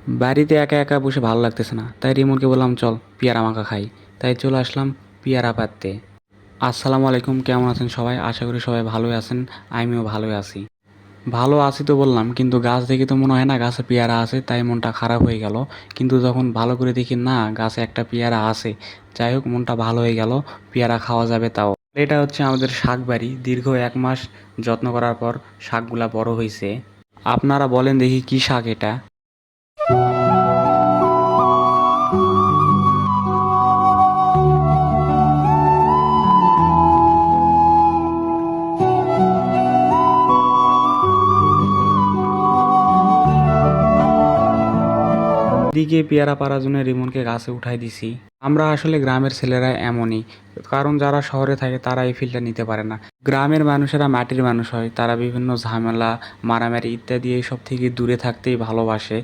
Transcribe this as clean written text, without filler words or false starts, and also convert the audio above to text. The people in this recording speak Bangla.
বাড়িতে একা একা বসে ভালো লাগতেছে না, তাই রিমনকে বললাম চল পেয়ারা মাখা খাই। তাই চলে আসলাম পেয়ারা পাড়তে। আসসালামু আলাইকুম, কেমন আছেন সবাই? আশা করি সবাই ভালোই আছেন। আমিও ভালোই আছি। ভালো আছি তো বললাম, কিন্তু গাছ দেখে তো মনে হয় না গাছে পেয়ারা আছে, তাই মনটা খারাপ হয়ে গেল। কিন্তু যখন ভালো করে দেখি না গাছে একটা পেয়ারা আছে, যাই হোক মনটা ভালো হয়ে গেল। পেয়ারা খাওয়া যাবে তাও। এটা হচ্ছে আমাদের শাক বাড়ি। দীর্ঘ 1 মাস যত্ন করার পর শাকগুলা বড় হয়েছে। আপনারা বলেন দেখি কি শাক এটা? এদিকে পেয়ারা পাড়ার জন্য রিমনকে গাছে উঠাই দিছি। আমরা আসলে গ্রামের ছেলেরা এমনই, কারণ যারা শহরে থাকে তারা এই ফিল্ডটা নিতে পারে না। গ্রামের মানুষেরা মাটির মানুষ হয়, তারা বিভিন্ন ঝামেলা, মারামারি ইত্যাদি এইসব থেকে দূরে থাকতেই ভালোবাসে।